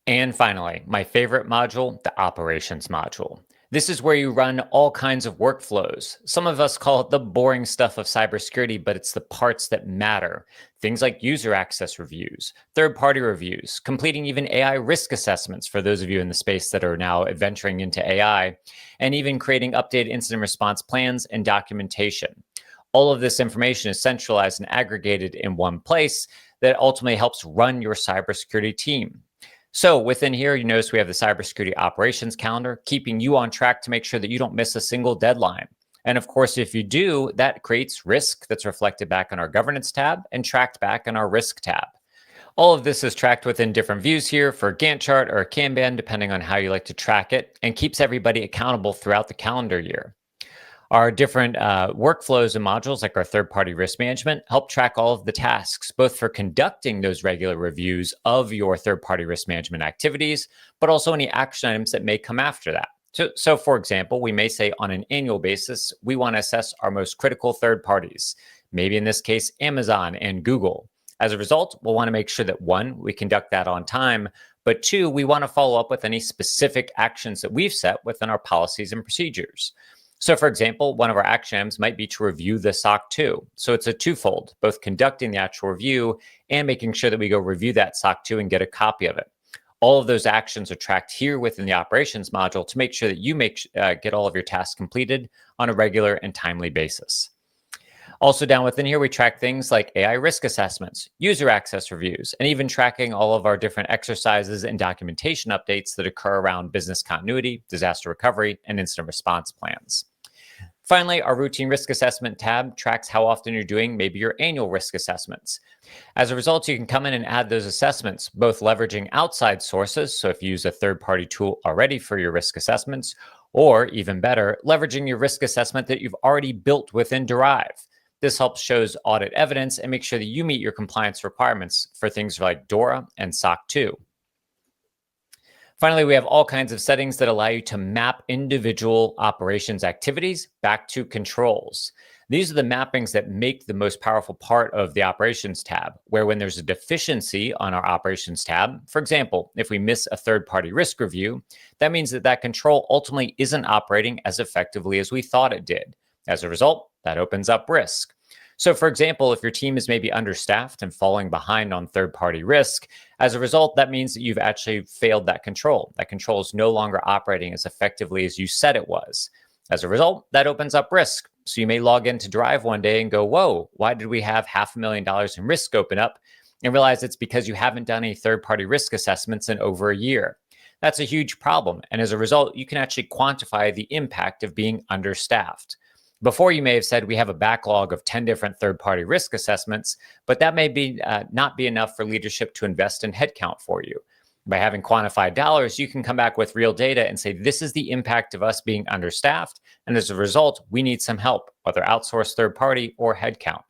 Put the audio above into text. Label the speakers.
Speaker 1: And finally, my favorite module, the operations module. This is where you run all kinds of workflows. Some of us call it the boring stuff of cybersecurity, but it's the parts that matter. Things like user access reviews, third-party reviews, completing even AI risk assessments for those of you in the space that are now adventuring into AI, and even creating updated incident response plans and documentation. All of this information is centralized and aggregated in one place that ultimately helps run your cybersecurity team. So within here, you notice we have the cybersecurity operations calendar, keeping you on track to make sure that you don't miss a single deadline. And of course, if you do, that creates risk that's reflected back on our governance tab and tracked back in our risk tab. All of this is tracked within different views here for a Gantt chart or a Kanban, depending on how you like to track it, and keeps everybody accountable throughout the calendar year. Our different workflows and modules, like our third-party risk management, help track all of the tasks, both for conducting those regular reviews of your third-party risk management activities, but also any action items that may come after that. So, for example, we may say on an annual basis, we want to assess our most critical third parties, maybe in this case, Amazon and Google. As a result, we'll want to make sure that one, we conduct that on time, but two, we want to follow up with any specific actions that we've set within our policies and procedures. So for example, one of our action items might be to review the SOC 2. So it's a twofold, both conducting the actual review and making sure that we go review that SOC 2 and get a copy of it. All of those actions are tracked here within the operations module to make sure that you get all of your tasks completed on a regular and timely basis. Also down within here, we track things like AI risk assessments, user access reviews, and even tracking all of our different exercises and documentation updates that occur around business continuity, disaster recovery, and incident response plans. Finally, our routine risk assessment tab tracks how often you're doing maybe your annual risk assessments. As a result, you can come in and add those assessments, both leveraging outside sources, so if you use a third-party tool already for your risk assessments, or even better, leveraging your risk assessment that you've already built within Derive. This helps shows audit evidence and make sure that you meet your compliance requirements for things like DORA and SOC 2. Finally, we have all kinds of settings that allow you to map individual operations activities back to controls. These are the mappings that make the most powerful part of the operations tab, where when there's a deficiency on our operations tab, for example, if we miss a third-party risk review, that means that that control ultimately isn't operating as effectively as we thought it did. As a result, that opens up risk. So for example, if your team is maybe understaffed and falling behind on third-party risk, as a result, that means that you've actually failed that control. That control is no longer operating as effectively as you said it was. As a result, that opens up risk. So you may log into Derive one day and go, whoa, why did we have $500,000 in risk open up? And realize it's because you haven't done any third-party risk assessments in over a year. That's a huge problem. And as a result, you can actually quantify the impact of being understaffed. Before, you may have said we have a backlog of 10 different third-party risk assessments, but that may be not be enough for leadership to invest in headcount for you. By having quantified dollars, you can come back with real data and say, this is the impact of us being understaffed. And as a result, we need some help, whether outsourced third party or headcount.